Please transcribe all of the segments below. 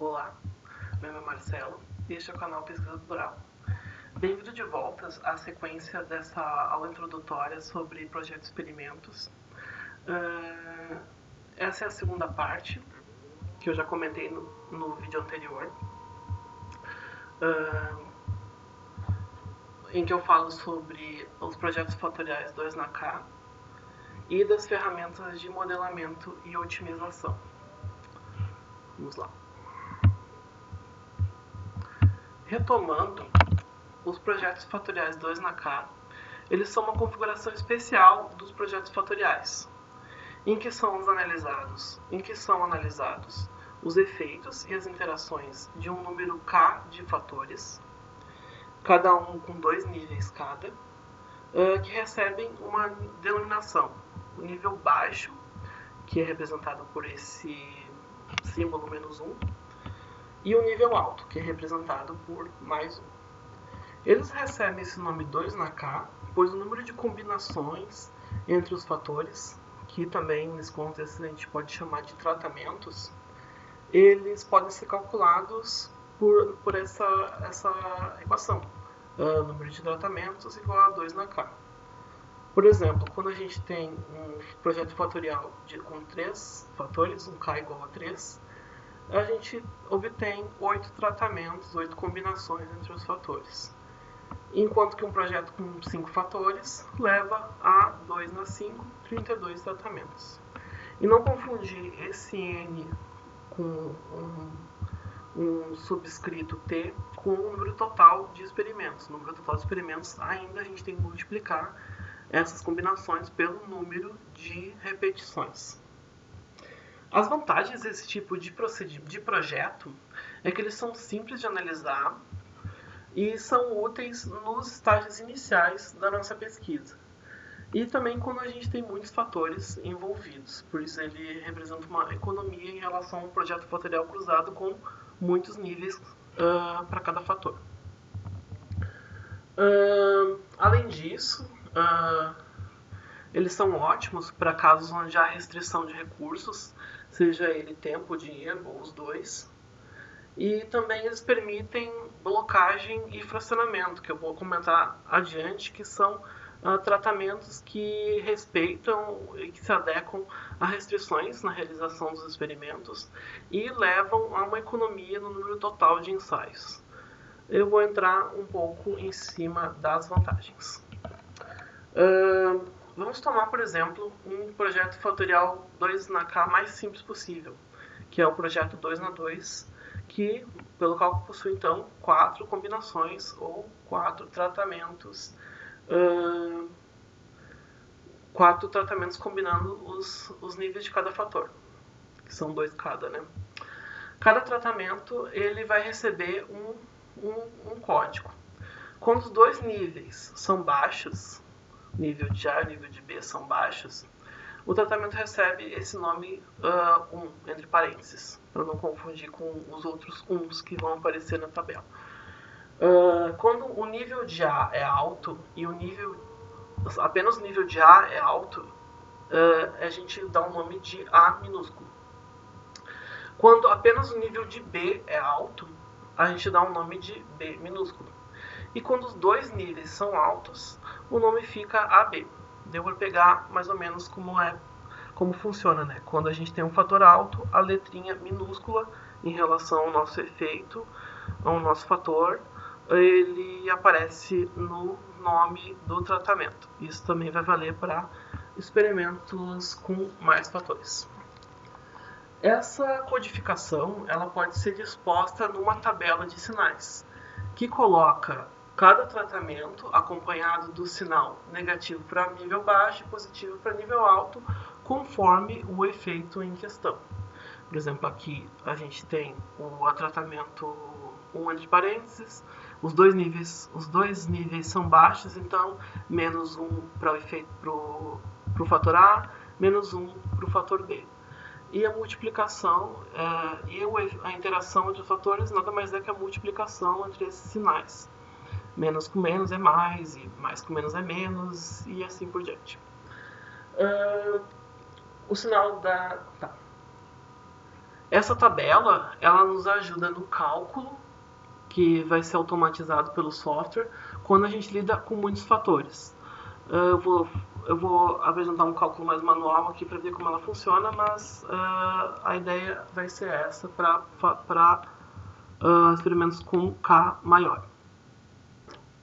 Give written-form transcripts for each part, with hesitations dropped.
Olá, meu nome é Marcelo e este é o canal Pesquisa Plural. Bem-vindo de volta à sequência dessa aula introdutória sobre projetos e experimentos. Essa é a segunda parte, que eu já comentei no vídeo anterior, em que eu falo sobre os projetos fatoriais 2 na K e das ferramentas de modelamento e otimização. Vamos lá. Retomando, os projetos fatoriais 2 na K, eles são uma configuração especial dos projetos fatoriais, em que são analisados os efeitos e as interações de um número K de fatores, cada um com 2 níveis cada, que recebem uma denominação. O nível baixo, que é representado por esse símbolo -1, e o nível alto, que é representado por +1. Eles recebem esse nome 2 na K, pois o número de combinações entre os fatores, que também nesse contexto a gente pode chamar de tratamentos, eles podem ser calculados por essa equação. Número de tratamentos igual a 2 na K. Por exemplo, quando a gente tem um projeto fatorial com 3 fatores, um K igual a 3, a gente obtém 8 tratamentos, 8 combinações entre os fatores. Enquanto que um projeto com 5 fatores leva a 2 na 5, 32 tratamentos. E não confundir esse N com um subscrito T com o número total de experimentos. No número total de experimentos ainda a gente tem que multiplicar essas combinações pelo número de repetições. As vantagens desse tipo de projeto é que eles são simples de analisar e são úteis nos estágios iniciais da nossa pesquisa. E também quando a gente tem muitos fatores envolvidos, por isso ele representa uma economia em relação a um projeto fatorial cruzado com muitos níveis para cada fator. Além disso, eles são ótimos para casos onde há restrição de recursos, seja ele tempo, dinheiro ou os dois. E também eles permitem blocagem e fracionamento, que eu vou comentar adiante, que são tratamentos que respeitam e que se adequam a restrições na realização dos experimentos e levam a uma economia no número total de ensaios. Eu vou entrar um pouco em cima das vantagens. Vamos tomar, por exemplo, um projeto fatorial 2 na K mais simples possível, que é o projeto 2 na 2, que, pelo cálculo, possui, então, 4 combinações ou 4 tratamentos. 4 tratamentos combinando os níveis de cada fator, que são 2 cada, né? Cada tratamento ele vai receber um código. Quando os 2 níveis são baixos, nível de A e nível de B são baixos, o tratamento recebe esse nome 1, entre parênteses, para não confundir com os outros 1s que vão aparecer na tabela. Quando o nível de A é alto e apenas o nível de A é alto, a gente dá o nome de A minúsculo. Quando apenas o nível de B é alto, a gente dá o nome de B minúsculo. E quando os 2 níveis são altos, o nome fica AB. Deu para pegar mais ou menos como funciona, né? Quando a gente tem um fator alto, a letrinha minúscula em relação ao nosso efeito, ao nosso fator, ele aparece no nome do tratamento. Isso também vai valer para experimentos com mais fatores. Essa codificação ela pode ser disposta numa tabela de sinais, que coloca cada tratamento acompanhado do sinal negativo para nível baixo e positivo para nível alto, conforme o efeito em questão. Por exemplo, aqui a gente tem o tratamento 1 entre parênteses, os dois níveis são baixos, então -1 para o efeito para o fator A, -1 para o fator B. E a multiplicação e a interação entre os fatores nada mais é que a multiplicação entre esses sinais. Menos com menos é mais, e mais com menos é menos, e assim por diante. O sinal da... Essa tabela, ela nos ajuda no cálculo, que vai ser automatizado pelo software, quando a gente lida com muitos fatores. Eu vou apresentar um cálculo mais manual aqui para ver como ela funciona, mas a ideia vai ser essa para experimentos com K maior.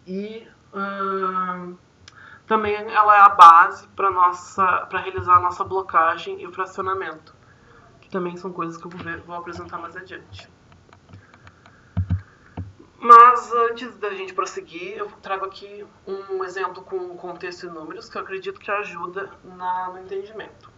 E também ela é a base para realizar a nossa blocagem e o fracionamento, que também são coisas que eu vou apresentar mais adiante. Mas antes da gente prosseguir, eu trago aqui um exemplo com contexto e números que eu acredito que ajuda no entendimento.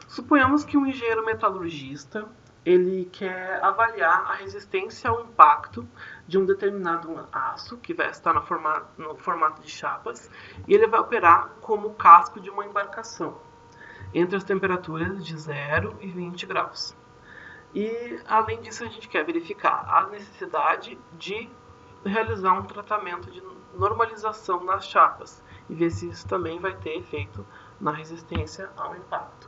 Suponhamos que um engenheiro metalurgista ele quer avaliar a resistência ao impacto de um determinado aço, que vai estar no formato de chapas, e ele vai operar como casco de uma embarcação, entre as temperaturas de 0 e 20 graus. E, além disso, a gente quer verificar a necessidade de realizar um tratamento de normalização nas chapas e ver se isso também vai ter efeito na resistência ao impacto.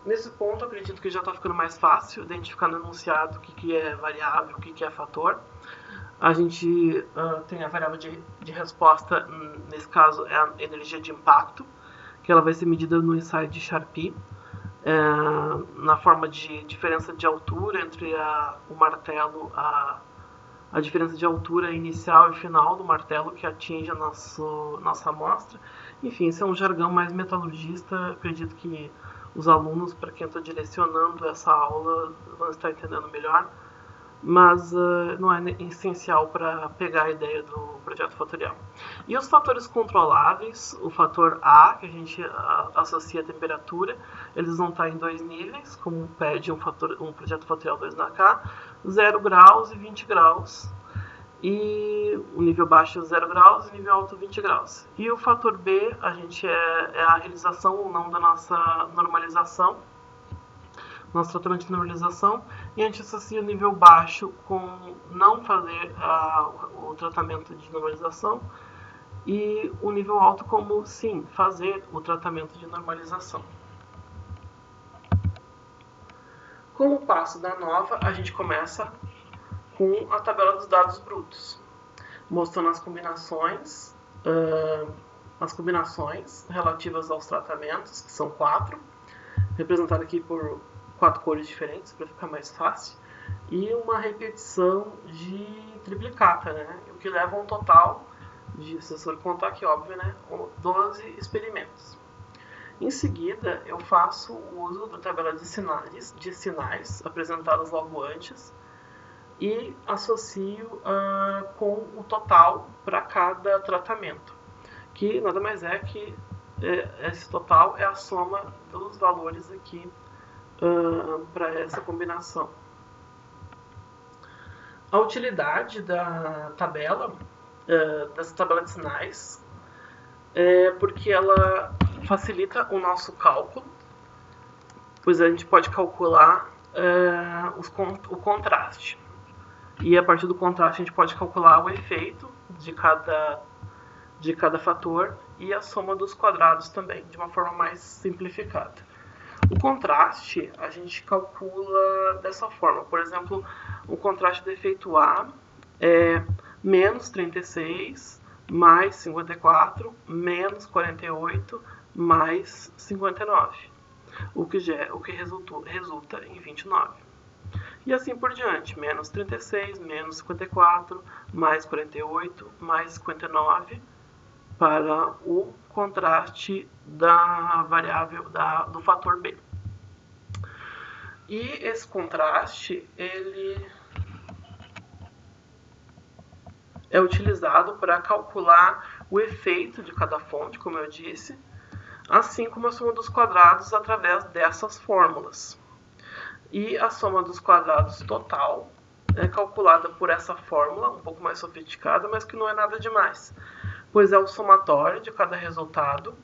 Nesse ponto, eu acredito que já está ficando mais fácil identificar no enunciado o que é variável, o que é fator. A gente tem a variável de resposta, nesse caso é a energia de impacto, que ela vai ser medida no ensaio de Charpy, na forma de diferença de altura entre o martelo, a diferença de altura inicial e final do martelo que atinge a nossa amostra. Enfim, esse é um jargão mais metalurgista. Acredito que os alunos, para quem eu estou direcionando essa aula, vão estar entendendo melhor, mas não é essencial para pegar a ideia do projeto fatorial. E os fatores controláveis, o fator A, que a gente associa à temperatura, eles vão estar em dois níveis, como pede um projeto fatorial 2K, 0 graus e 20 graus. E o nível baixo é 0 graus e o nível alto 20 graus. E o fator B, a gente é a realização ou não da nossa normalização, nosso tratamento de normalização, e a gente associa o nível baixo com não fazer o tratamento de normalização, e o nível alto como sim, fazer o tratamento de normalização. Como passo da nova, a gente começa com a tabela dos dados brutos, mostrando as combinações relativas aos tratamentos, que são 4, representadas aqui por 4 cores diferentes, para ficar mais fácil, e uma repetição de triplicata, né? O que leva a um total de, se for contar aqui, óbvio, né? 12 experimentos. Em seguida, eu faço o uso da tabela de sinais apresentadas logo antes e associo com o total para cada tratamento, que nada mais é que esse total é a soma dos valores aqui para essa combinação. A utilidade da tabela, dessa tabela de sinais, é porque ela facilita o nosso cálculo, pois a gente pode calcular o contraste. E a partir do contraste a gente pode calcular o efeito de cada fator e a soma dos quadrados também, de uma forma mais simplificada. O contraste a gente calcula dessa forma. Por exemplo, o contraste do efeito A é menos 36 mais 54 menos 48 mais 59, o que resulta em 29. E assim por diante, menos 36, menos 54, mais 48, mais 59, para o contraste da variável do fator B. E esse contraste, ele é utilizado para calcular o efeito de cada fonte, como eu disse, assim como a soma dos quadrados através dessas fórmulas. E a soma dos quadrados total é calculada por essa fórmula, um pouco mais sofisticada, mas que não é nada demais, pois é o somatório de cada resultado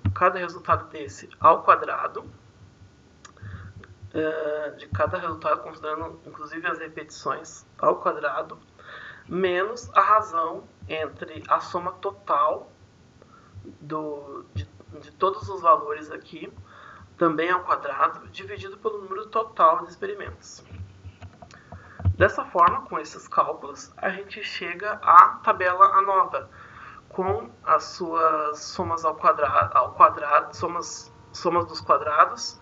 desse ao quadrado, de cada resultado, considerando inclusive as repetições ao quadrado, menos a razão entre a soma total de todos os valores aqui, também ao quadrado, dividido pelo número total de experimentos. Dessa forma, com esses cálculos, a gente chega à tabela ANOVA, com as suas somas ao quadrado, somas dos quadrados,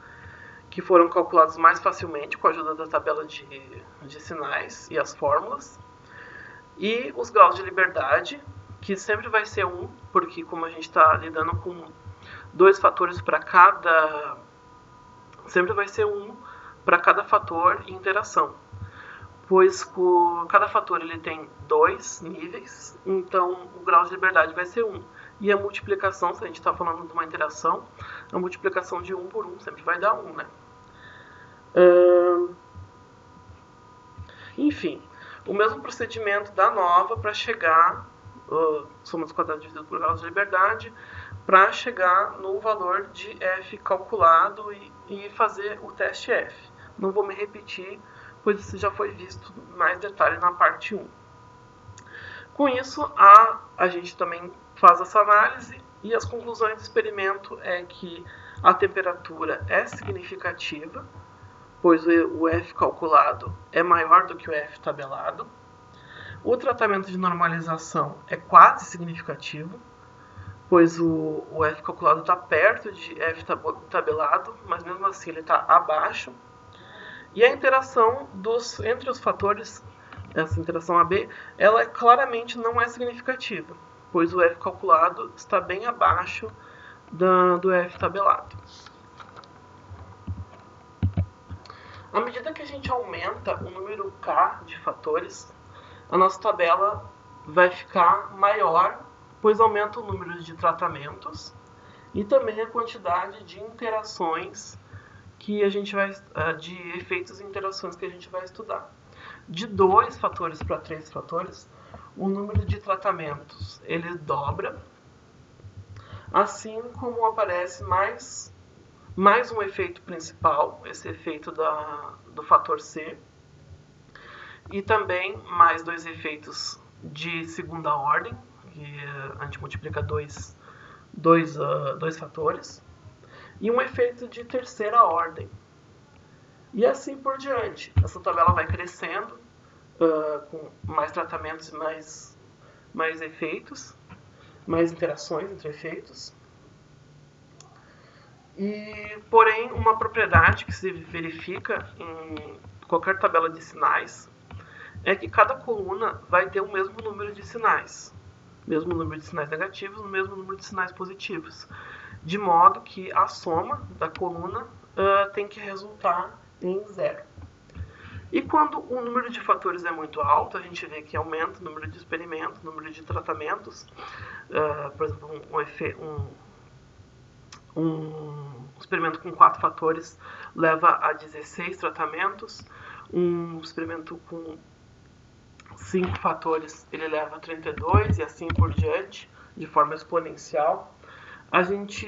que foram calculados mais facilmente com a ajuda da tabela de sinais e as fórmulas, e os graus de liberdade, que sempre vai ser 1, porque como a gente está lidando com dois fatores para cada... sempre vai ser 1 para cada fator e interação, pois cada fator ele tem 2 níveis, então o grau de liberdade vai ser 1. E a multiplicação, se a gente está falando de uma interação, a multiplicação de 1 por 1 sempre vai dar 1, né? Enfim, o mesmo procedimento da ANOVA para chegar, soma dos quadrados dividido por grau de liberdade, para chegar no valor de f calculado e fazer o teste f. Não vou me repetir, pois isso já foi visto mais detalhe na parte 1. Com isso, a gente também faz essa análise e as conclusões do experimento é que a temperatura é significativa, pois o F calculado é maior do que o F tabelado. O tratamento de normalização é quase significativo, pois o F calculado está perto de F tabelado, mas mesmo assim ele está abaixo. E a interação entre os fatores, essa interação AB, ela claramente não é significativa, pois o F calculado está bem abaixo do F tabelado. À medida que a gente aumenta o número K de fatores, a nossa tabela vai ficar maior, pois aumenta o número de tratamentos e também a quantidade de interações que a gente vai, de efeitos e interações que a gente vai estudar. De 2 fatores para 3 fatores, o número de tratamentos ele dobra, assim como aparece mais um efeito principal, esse efeito do fator C, e também mais 2 efeitos de segunda ordem, que a gente multiplica dois fatores, e um efeito de terceira ordem. E assim por diante. Essa tabela vai crescendo, com mais tratamentos e mais efeitos, mais interações entre efeitos. Porém, uma propriedade que se verifica em qualquer tabela de sinais é que cada coluna vai ter o mesmo número de sinais. Mesmo número de sinais negativos, o mesmo número de sinais positivos. De modo que a soma da coluna tem que resultar em 0. E quando o número de fatores é muito alto, a gente vê que aumenta o número de experimentos, o número de tratamentos. Por exemplo, um experimento com 4 fatores leva a 16 tratamentos. Um experimento com 5 fatores ele leva a 32 e assim por diante, de forma exponencial. A gente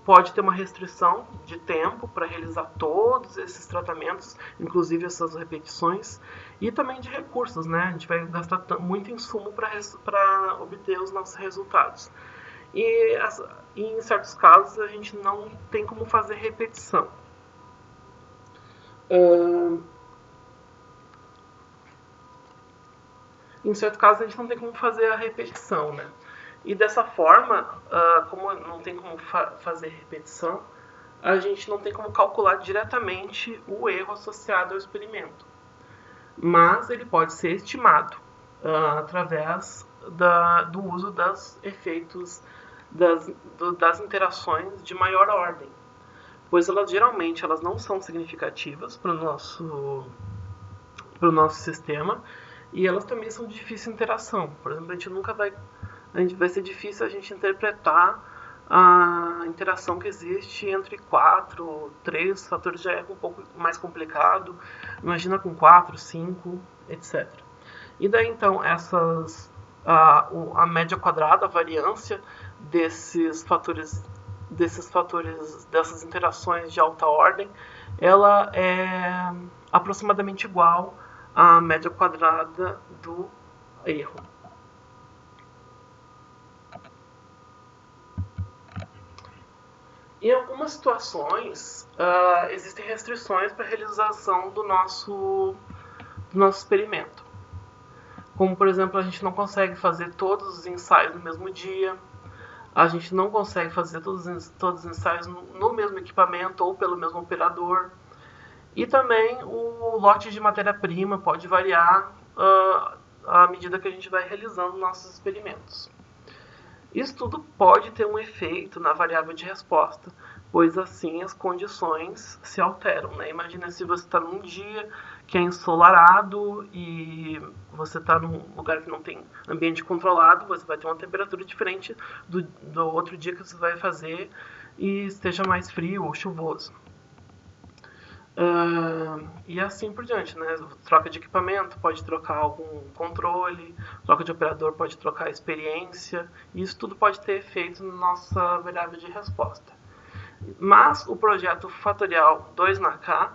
pode ter uma restrição de tempo para realizar todos esses tratamentos, inclusive essas repetições, e também de recursos, né? A gente vai gastar muito insumo para obter os nossos resultados. E em certos casos a gente não tem como fazer repetição. Em certos casos a gente não tem como fazer a repetição, né? E dessa forma, como não tem como fazer repetição, a gente não tem como calcular diretamente o erro associado ao experimento. Mas ele pode ser estimado através do uso dos efeitos das interações de maior ordem, pois geralmente elas não são significativas para o nosso sistema e elas também são de difícil interação. Por exemplo, vai ser difícil a gente interpretar a interação que existe entre 4, 3 fatores, já é um pouco mais complicado. Imagina com 4, 5, etc. E daí então a média quadrada, a variância dessas interações de alta ordem, ela é aproximadamente igual à média quadrada do erro. Em algumas situações, existem restrições para a realização do nosso experimento. Como, por exemplo, a gente não consegue fazer todos os ensaios no mesmo dia, a gente não consegue fazer todos os ensaios no mesmo equipamento ou pelo mesmo operador. E também o lote de matéria-prima pode variar à medida que a gente vai realizando nossos experimentos. Isso tudo pode ter um efeito na variável de resposta, pois assim as condições se alteram, né? Imagina se você está num dia que é ensolarado e você está num lugar que não tem ambiente controlado, você vai ter uma temperatura diferente do outro dia que você vai fazer e esteja mais frio ou chuvoso. E assim por diante, né? Troca de equipamento pode trocar algum controle, troca de operador pode trocar a experiência, e isso tudo pode ter efeito na nossa variável de resposta. Mas o projeto fatorial 2 na K,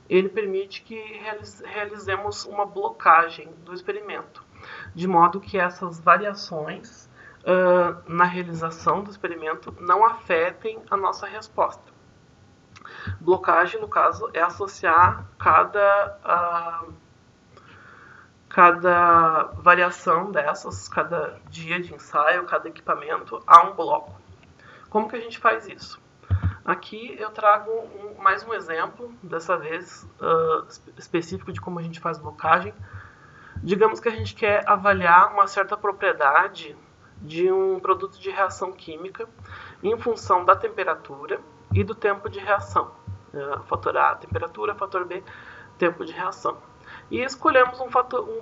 ele permite que realizemos uma blocagem do experimento, de modo que essas variações na realização do experimento não afetem a nossa resposta. Blocagem, no caso, é associar cada variação dessas, cada dia de ensaio, cada equipamento, a um bloco. Como que a gente faz isso? Aqui eu trago mais um exemplo, dessa vez específico de como a gente faz blocagem. Digamos que a gente quer avaliar uma certa propriedade de um produto de reação química em função da temperatura e do tempo de reação. Fator A, temperatura, fator B, tempo de reação. E escolhemos um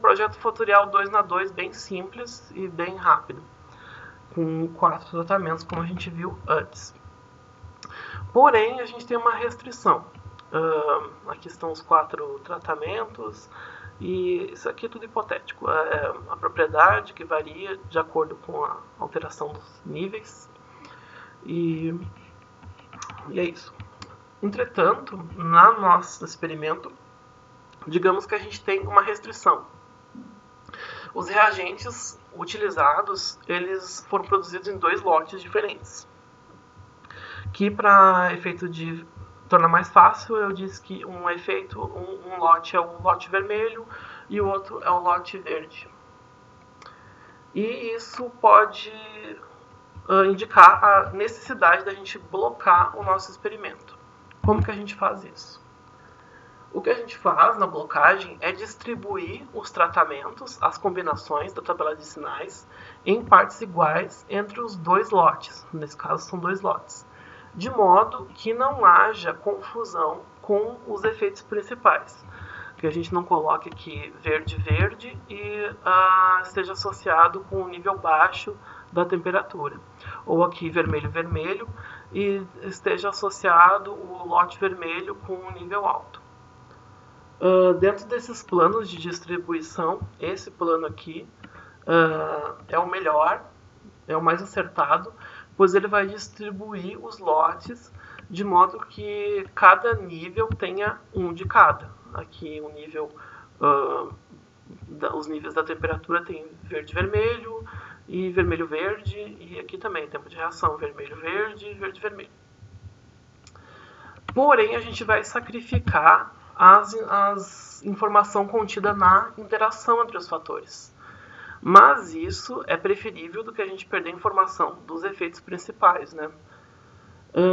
projeto fatorial 2 na 2 bem simples e bem rápido, com 4 tratamentos, como a gente viu antes. Porém, a gente tem uma restrição. Aqui estão os 4 tratamentos, e isso aqui é tudo hipotético. A propriedade que varia de acordo com a alteração dos níveis. E é isso. Entretanto, no nosso experimento, digamos que a gente tem uma restrição. Os reagentes utilizados, eles foram produzidos em 2 lotes diferentes. Que, para efeito de tornar mais fácil, eu disse que um lote é o lote vermelho e o outro é o lote verde. E isso pode indicar a necessidade da gente blocar o nosso experimento. Como que a gente faz isso? O que a gente faz na blocagem é distribuir os tratamentos, as combinações da tabela de sinais, em partes iguais entre os 2 lotes. Nesse caso, são 2 lotes. De modo que não haja confusão com os efeitos principais. Que a gente não coloque aqui verde-verde e esteja associado com um nível baixo da temperatura. Ou aqui vermelho-vermelho e esteja associado o lote vermelho com um nível alto. Dentro desses planos de distribuição, esse plano aqui é o melhor, é o mais acertado, pois ele vai distribuir os lotes de modo que cada nível tenha um de cada. Aqui o nível, os níveis da temperatura tem verde-vermelho e vermelho-verde, e aqui também tempo de reação vermelho-verde e verde-vermelho. Porém, a gente vai sacrificar as informação contida na interação entre os fatores. Mas isso é preferível do que a gente perder a informação dos efeitos principais, né?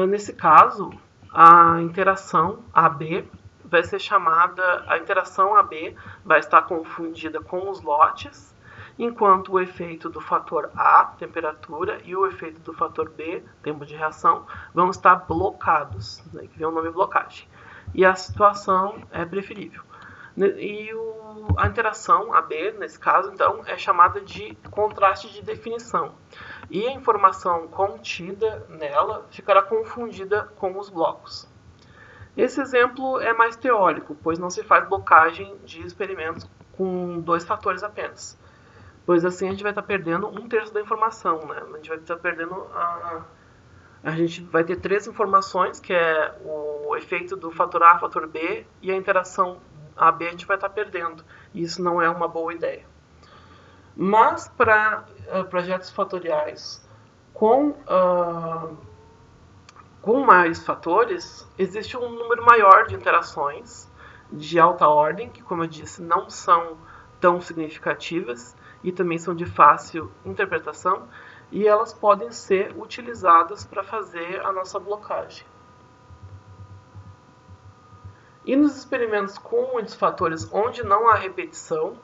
Nesse caso, a interação AB vai ser chamada, a interação AB vai estar confundida com os lotes, enquanto o efeito do fator A, temperatura, e o efeito do fator B, tempo de reação, vão estar blocados, né, que vem o nome blocagem. E a situação é preferível. E a interação AB, nesse caso, então, é chamada de contraste de definição. E a informação contida nela ficará confundida com os blocos. Esse exemplo é mais teórico, pois não se faz blocagem de experimentos com 2 fatores apenas. Pois assim a gente vai estar perdendo 1/3 da informação, né? A gente vai estar perdendo a gente vai ter 3 informações, que é o efeito do fator A, fator B, e a interação AB a gente vai estar perdendo. E isso não é uma boa ideia. Mas para projetos fatoriais com Com mais fatores, existe um número maior de interações de alta ordem, que, como eu disse, não são tão significativas e também são de fácil interpretação, e elas podem ser utilizadas para fazer a nossa blocagem. E nos experimentos com muitos fatores onde não há repetição,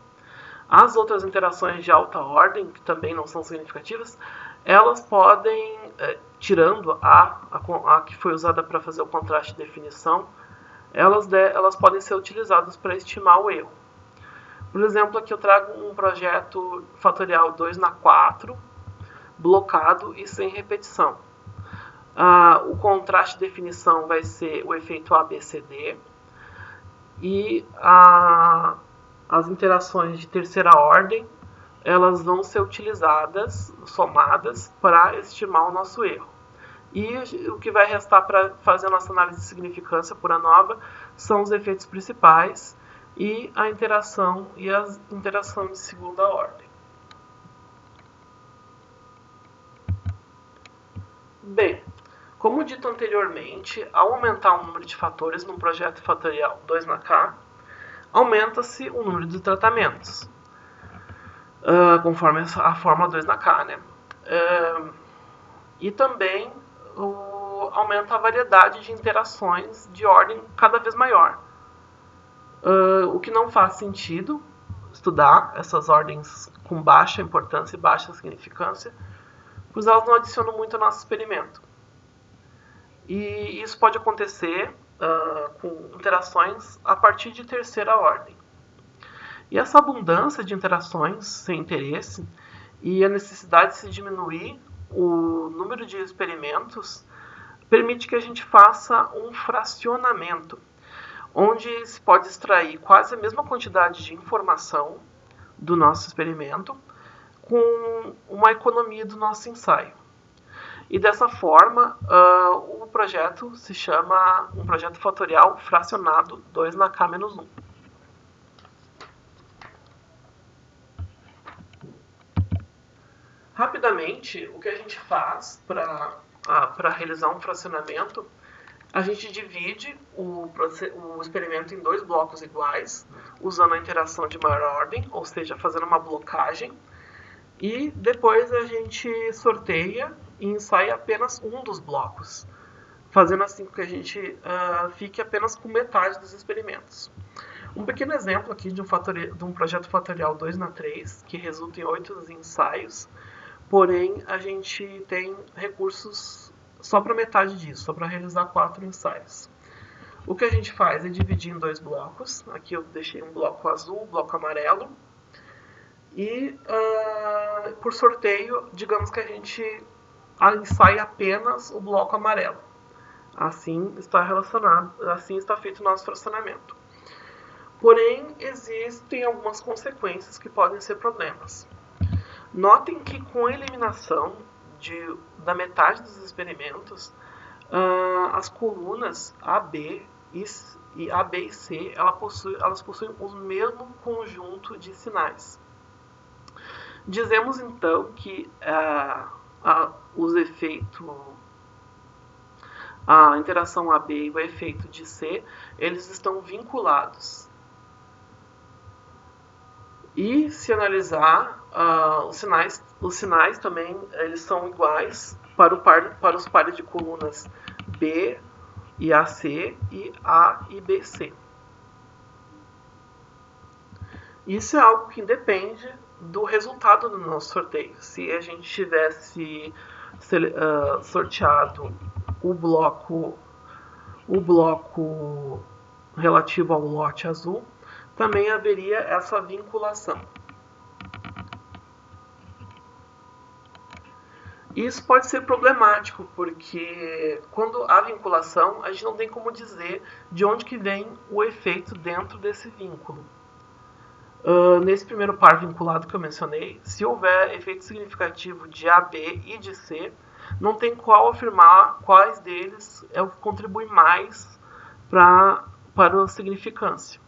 as outras interações de alta ordem, que também não são significativas, elas podem, tirando a que foi usada para fazer o contraste de definição, elas podem ser utilizadas para estimar o erro. Por exemplo, aqui eu trago um projeto fatorial 2 na 4, blocado e sem repetição. O contraste de definição vai ser o efeito ABCD, e as interações de terceira ordem, elas vão ser utilizadas, somadas, para estimar o nosso erro. E o que vai restar para fazer a nossa análise de significância por ANOVA são os efeitos principais e a interação e as interações de segunda ordem. Bem, como dito anteriormente, ao aumentar o número de fatores num projeto fatorial 2 na K, aumenta-se o número de tratamentos, conforme a forma 2 na K, né? E também aumenta a variedade de interações de ordem cada vez maior. O que não faz sentido estudar essas ordens com baixa importância e baixa significância, pois elas não adicionam muito ao nosso experimento. E isso pode acontecer com interações a partir de terceira ordem. E essa abundância de interações sem interesse e a necessidade de se diminuir o número de experimentos permite que a gente faça um fracionamento, onde se pode extrair quase a mesma quantidade de informação do nosso experimento com uma economia do nosso ensaio. E dessa forma, o projeto se chama um projeto fatorial fracionado 2 na K-1. Rapidamente, o que a gente faz para realizar um fracionamento, a gente divide o experimento em 2 blocos iguais, usando a interação de maior ordem, ou seja, fazendo uma blocagem, e depois a gente sorteia e ensaia apenas um dos blocos, fazendo assim com que a gente fique apenas com metade dos experimentos. Um pequeno exemplo aqui de um projeto fatorial 2 na 3, que resulta em 8 ensaios, porém a gente tem recursos só para metade disso, só para realizar 4 ensaios. O que a gente faz é dividir em 2 blocos, aqui eu deixei um bloco azul, um bloco amarelo, e por sorteio, digamos que a gente ensaia apenas o bloco amarelo. Assim está feito o nosso fracionamento. Porém, existem algumas consequências que podem ser problemas. Notem que com a eliminação da metade dos experimentos, as colunas AB e C elas possuem o mesmo conjunto de sinais. Dizemos então que a interação AB e o efeito de C, eles estão vinculados. E se analisar, os sinais também eles são iguais para os pares de colunas B e AC e A e BC. Isso é algo que independe do resultado do nosso sorteio. Se a gente tivesse sorteado o bloco relativo ao lote azul, também haveria essa vinculação. Isso pode ser problemático, porque quando há vinculação, a gente não tem como dizer de onde que vem o efeito dentro desse vínculo. Nesse primeiro par vinculado que eu mencionei, se houver efeito significativo de AB e de C, não tem qual afirmar quais deles é o que contribui mais para a significância.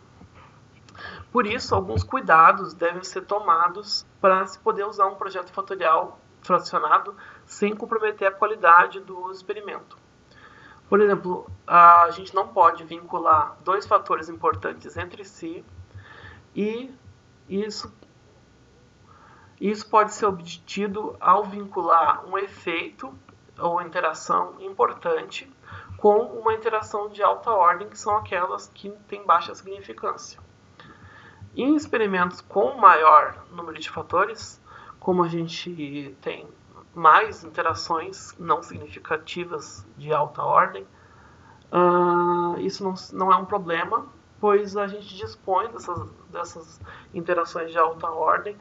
Por isso, alguns cuidados devem ser tomados para se poder usar um projeto fatorial fracionado sem comprometer a qualidade do experimento. Por exemplo, a gente não pode vincular dois fatores importantes entre si e isso pode ser obtido ao vincular um efeito ou interação importante com uma interação de alta ordem, que são aquelas que têm baixa significância. Em experimentos com maior número de fatores, como a gente tem mais interações não significativas de alta ordem, isso não é um problema, pois a gente dispõe dessas interações de alta ordem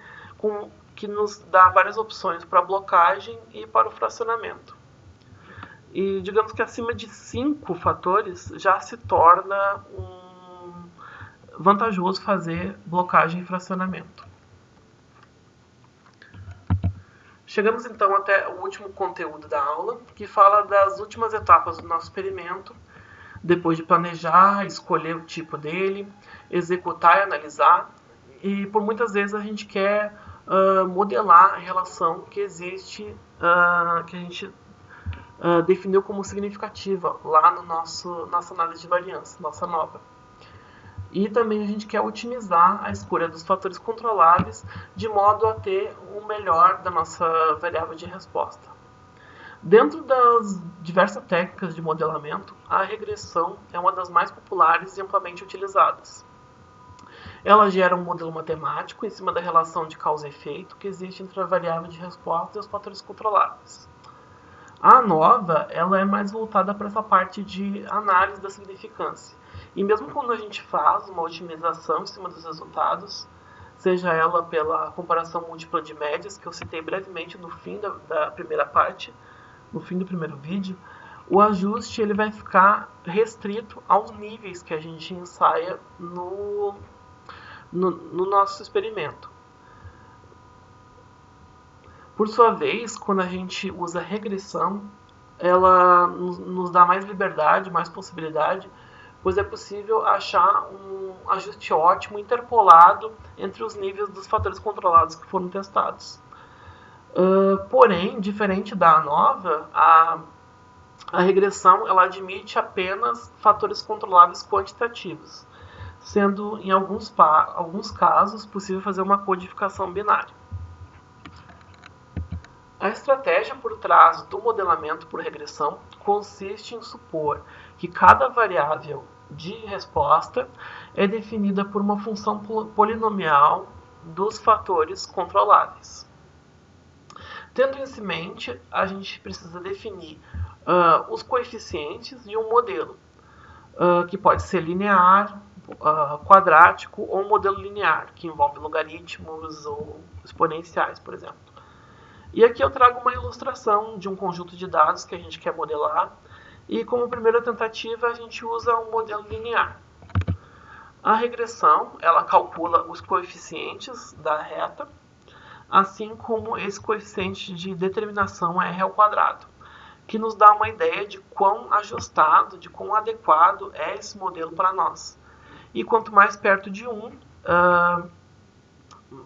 que nos dá várias opções para blocagem e para o fracionamento. E digamos que acima de 5 fatores já se torna vantajoso fazer blocagem e fracionamento. Chegamos então até o último conteúdo da aula, que fala das últimas etapas do nosso experimento, depois de planejar, escolher o tipo dele, executar e analisar. E por muitas vezes a gente quer modelar a relação que existe, que a gente definiu como significativa lá no nossa análise de variância, nossa nova. E também a gente quer otimizar a escolha dos fatores controláveis de modo a ter o melhor da nossa variável de resposta. Dentro das diversas técnicas de modelamento, a regressão é uma das mais populares e amplamente utilizadas. Ela gera um modelo matemático em cima da relação de causa e efeito que existe entre a variável de resposta e os fatores controláveis. A nova, ela é mais voltada para essa parte de análise da significância. E mesmo quando a gente faz uma otimização em cima dos resultados, seja ela pela comparação múltipla de médias, que eu citei brevemente no fim da primeira parte, no fim do primeiro vídeo, o ajuste ele vai ficar restrito aos níveis que a gente ensaia no nosso experimento. Por sua vez, quando a gente usa regressão, ela nos dá mais liberdade, mais possibilidade, pois é possível achar um ajuste ótimo interpolado entre os níveis dos fatores controlados que foram testados. Porém, diferente da ANOVA, a regressão ela admite apenas fatores controláveis quantitativos, sendo em alguns casos possível fazer uma codificação binária. A estratégia por trás do modelamento por regressão consiste em supor que cada variável de resposta é definida por uma função polinomial dos fatores controláveis. Tendo isso em mente, a gente precisa definir os coeficientes de um modelo, que pode ser linear, quadrático ou um modelo linear, que envolve logaritmos ou exponenciais, por exemplo. E aqui eu trago uma ilustração de um conjunto de dados que a gente quer modelar, e como primeira tentativa a gente usa um modelo linear. A regressão, ela calcula os coeficientes da reta, assim como esse coeficiente de determinação R ao quadrado, que nos dá uma ideia de quão ajustado, de quão adequado é esse modelo para nós. E quanto mais perto de 1,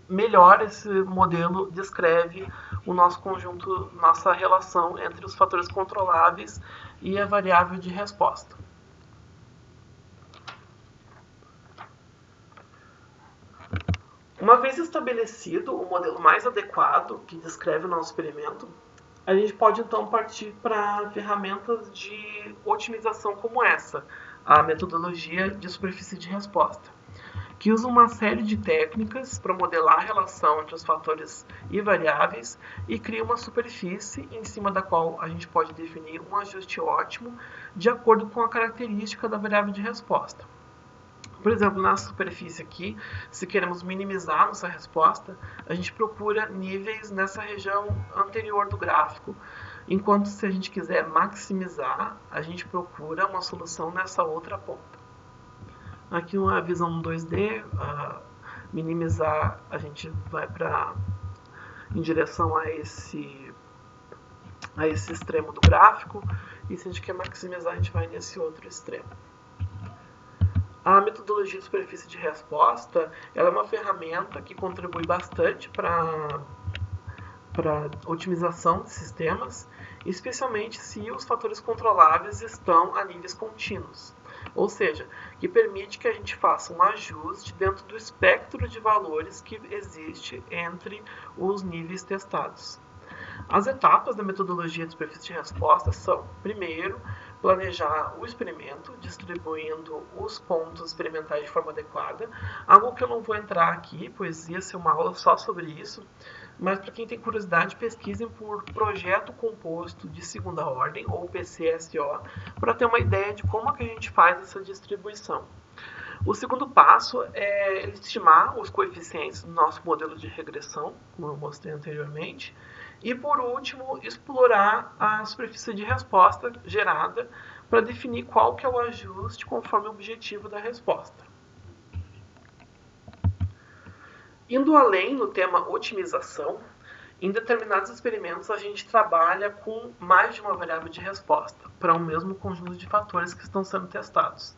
melhor esse modelo descreve o nosso conjunto, nossa relação entre os fatores controláveis e a variável de resposta. Uma vez estabelecido o modelo mais adequado que descreve o nosso experimento, a gente pode então partir para ferramentas de otimização como essa, a metodologia de superfície de resposta, que usa uma série de técnicas para modelar a relação entre os fatores e variáveis e cria uma superfície em cima da qual a gente pode definir um ajuste ótimo de acordo com a característica da variável de resposta. Por exemplo, na superfície aqui, se queremos minimizar nossa resposta, a gente procura níveis nessa região anterior do gráfico, enquanto se a gente quiser maximizar, a gente procura uma solução nessa outra ponta. Aqui uma visão 2D, minimizar, a gente vai em direção a esse extremo do gráfico, e se a gente quer maximizar, a gente vai nesse outro extremo. A metodologia de superfície de resposta ela é uma ferramenta que contribui bastante para para otimização de sistemas, especialmente se os fatores controláveis estão a níveis contínuos, ou seja, que permite que a gente faça um ajuste dentro do espectro de valores que existe entre os níveis testados. As etapas da metodologia de superfície de resposta são, primeiro, planejar o experimento, distribuindo os pontos experimentais de forma adequada, algo que eu não vou entrar aqui, pois ia ser uma aula só sobre isso, mas para quem tem curiosidade, pesquisem por projeto composto de segunda ordem, ou PCSO, para ter uma ideia de como que a gente faz essa distribuição. O segundo passo é estimar os coeficientes do nosso modelo de regressão, como eu mostrei anteriormente. E, por último, explorar a superfície de resposta gerada para definir qual que é o ajuste conforme o objetivo da resposta. Indo além no tema otimização, em determinados experimentos a gente trabalha com mais de uma variável de resposta para um mesmo conjunto de fatores que estão sendo testados.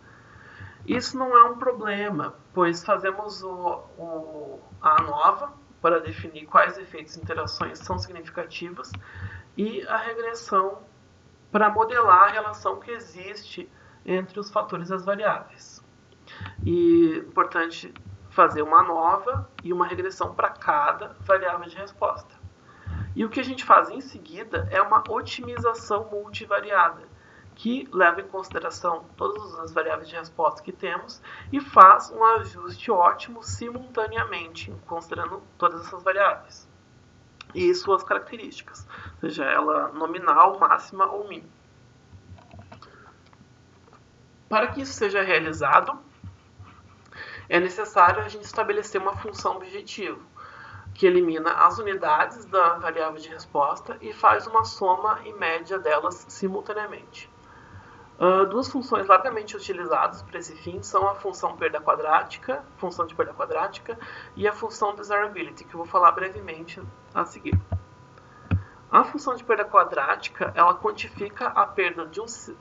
Isso não é um problema, pois fazemos a ANOVA para definir quais efeitos e interações são significativos e a regressão para modelar a relação que existe entre os fatores e as variáveis. E é importante fazer uma ANOVA e uma regressão para cada variável de resposta. E o que a gente faz em seguida é uma otimização multivariada, que leva em consideração todas as variáveis de resposta que temos e faz um ajuste ótimo simultaneamente, considerando todas essas variáveis e suas características, seja ela nominal, máxima ou mínima. Para que isso seja realizado, é necessário a gente estabelecer uma função objetivo, que elimina as unidades da variável de resposta e faz uma soma e média delas simultaneamente. Duas funções largamente utilizadas para esse fim são a função perda quadrática, função de perda quadrática, e a função desirability, que eu vou falar brevemente a seguir. A função de perda quadrática, ela quantifica a perda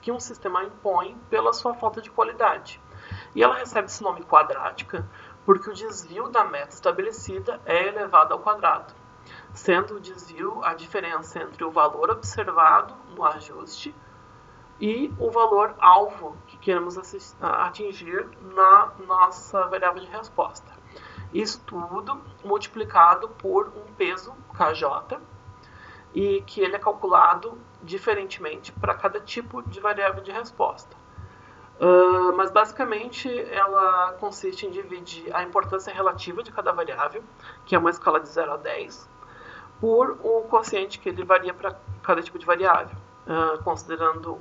que um sistema impõe pela sua falta de qualidade. E ela recebe esse nome quadrática porque o desvio da meta estabelecida é elevado ao quadrado, sendo o desvio a diferença entre o valor observado no ajuste e o valor alvo que queremos atingir na nossa variável de resposta. Isso tudo multiplicado por um peso KJ, e que ele é calculado diferentemente para cada tipo de variável de resposta. Mas basicamente ela consiste em dividir a importância relativa de cada variável, que é uma escala de 0 a 10, por um quociente que ele varia para cada tipo de variável, considerando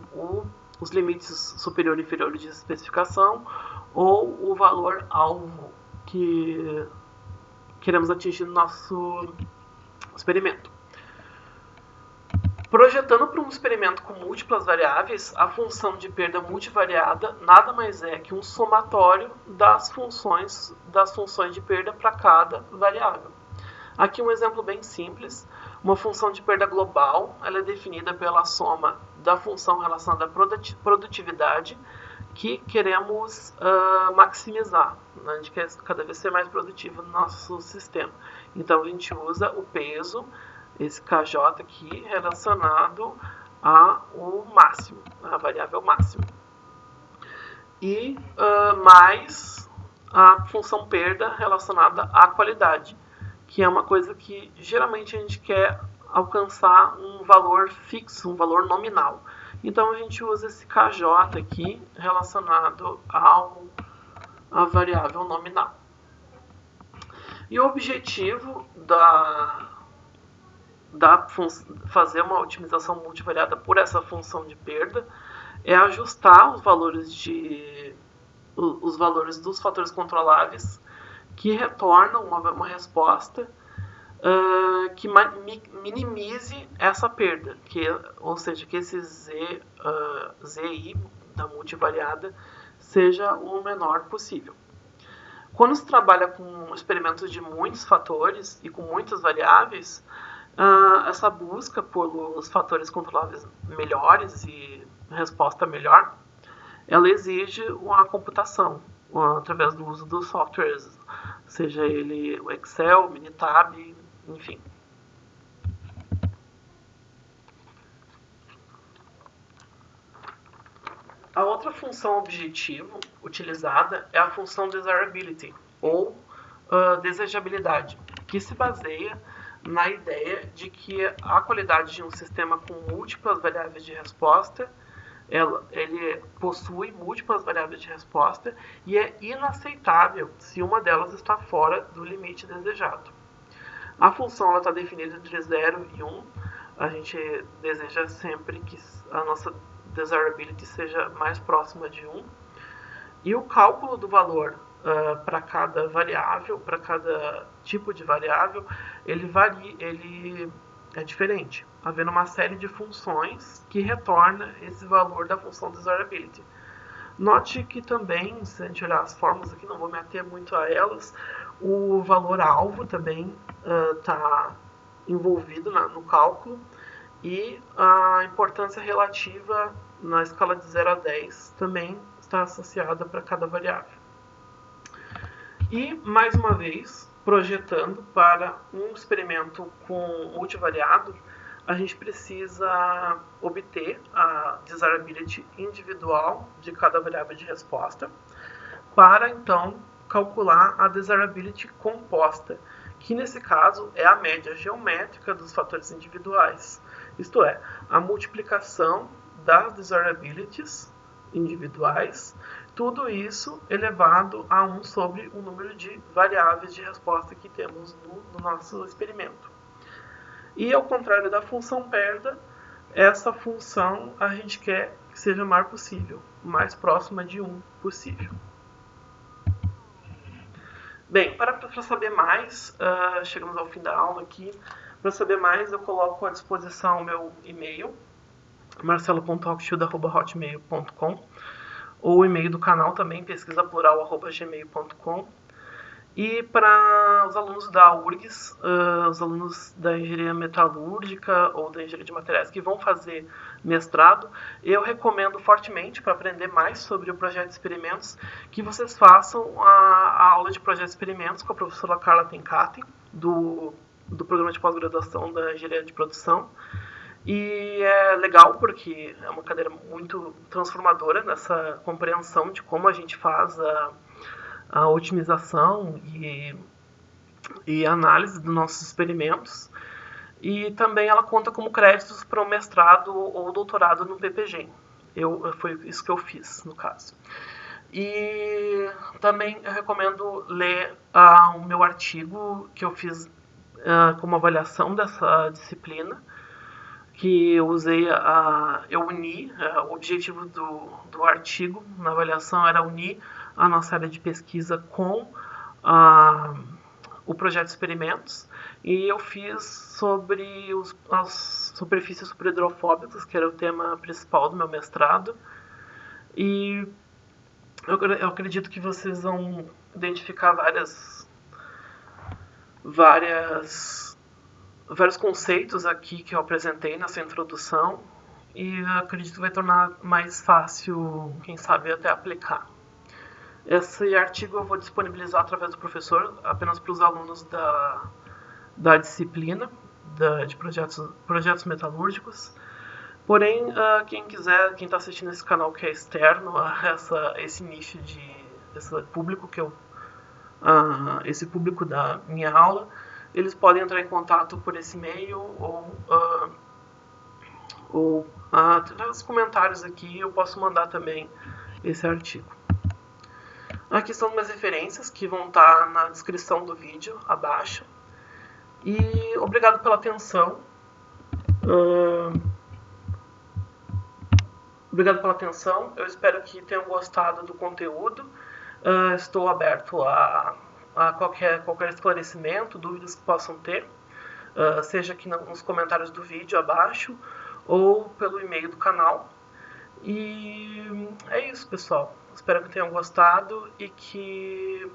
os limites superior e inferior de especificação ou o valor alvo que queremos atingir no nosso experimento. Projetando para um experimento com múltiplas variáveis, a função de perda multivariada nada mais é que um somatório das funções de perda para cada variável. Aqui um exemplo bem simples. Uma função de perda global, ela é definida pela soma da função relacionada à produtividade que queremos maximizar. A gente quer cada vez ser mais produtivo no nosso sistema. Então a gente usa o peso, esse KJ aqui, relacionado ao máximo, a variável máxima. E mais a função perda relacionada à qualidade, que é uma coisa que geralmente a gente quer alcançar um valor fixo, um valor nominal. Então a gente usa esse KJ aqui relacionado à variável nominal. E o objetivo fazer uma otimização multivariada por essa função de perda é ajustar os valores dos fatores controláveis que retornam uma resposta que minimize essa perda, ou seja, que esse ZI da multivariada seja o menor possível. Quando se trabalha com experimentos de muitos fatores e com muitas variáveis, essa busca pelos fatores controláveis melhores e resposta melhor, ela exige uma computação através do uso dos softwares, seja ele o Excel, Minitab, enfim. A outra função objetivo utilizada é a função desirability, ou desejabilidade, que se baseia na ideia de que a qualidade de um sistema com múltiplas variáveis de resposta, ele possui múltiplas variáveis de resposta e é inaceitável se uma delas está fora do limite desejado. A função está definida entre 0 e 1. A gente deseja sempre que a nossa desirability seja mais próxima de 1. E o cálculo do valor para cada variável, para cada tipo de variável, ele é diferente, havendo uma série de funções que retorna esse valor da função desirability. Note que também, se a gente olhar as fórmulas aqui, não vou me ater muito a elas, o valor alvo também está envolvido no cálculo, e a importância relativa na escala de 0 a 10 também está associada para cada variável. E, mais uma vez, projetando para um experimento com multivariado, a gente precisa obter a desirability individual de cada variável de resposta, para então calcular a desirability composta, que nesse caso é a média geométrica dos fatores individuais, isto é, a multiplicação das desirabilities individuais, tudo isso elevado a 1 sobre o número de variáveis de resposta que temos no nosso experimento. E ao contrário da função perda, essa função a gente quer que seja o maior possível, mais próxima de 1 possível. Bem, para saber mais, chegamos ao fim da aula aqui. Para saber mais, eu coloco à disposição o meu e-mail, marcelo.rockchild@hotmail.com, ou o e-mail do canal também, pesquisaplural@gmail.com. E para os alunos da URGS, os alunos da engenharia metalúrgica ou da engenharia de materiais que vão fazer mestrado, eu recomendo fortemente, para aprender mais sobre o projeto de experimentos, que vocês façam a aula de projeto de experimentos com a professora Carla Tenkaten, do programa de pós-graduação da engenharia de produção. E é legal porque é uma cadeira muito transformadora nessa compreensão de como a gente faz a otimização e análise dos nossos experimentos. E também ela conta como créditos para o mestrado ou doutorado no PPG. Foi isso que eu fiz, no caso. E também eu recomendo ler o meu artigo que eu fiz como avaliação dessa disciplina, que eu usei eu uni, o objetivo do artigo na avaliação era unir a nossa área de pesquisa com o projeto de experimentos, e eu fiz sobre as superfícies superhidrofóbicas, que era o tema principal do meu mestrado, e eu acredito que vocês vão identificar vários conceitos aqui que eu apresentei nessa introdução, e eu acredito que vai tornar mais fácil, quem sabe, até aplicar. Esse artigo eu vou disponibilizar através do professor apenas para os alunos da disciplina de projetos metalúrgicos. Porém, quem está assistindo esse canal que é externo a esse nicho esse público esse público da minha aula, eles podem entrar em contato por esse e-mail ou através dos comentários aqui eu posso mandar também esse artigo. Aqui são minhas referências que vão estar na descrição do vídeo abaixo. E obrigado pela atenção. Obrigado pela atenção. Eu espero que tenham gostado do conteúdo. Estou aberto a qualquer esclarecimento, dúvidas que possam ter, seja aqui nos comentários do vídeo abaixo ou pelo e-mail do canal. E é isso, pessoal. Espero que tenham gostado e que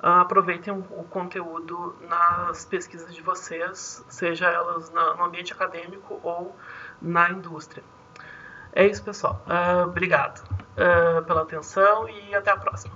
aproveitem o conteúdo nas pesquisas de vocês, seja elas no ambiente acadêmico ou na indústria. É isso, pessoal. Obrigado pela atenção e até a próxima.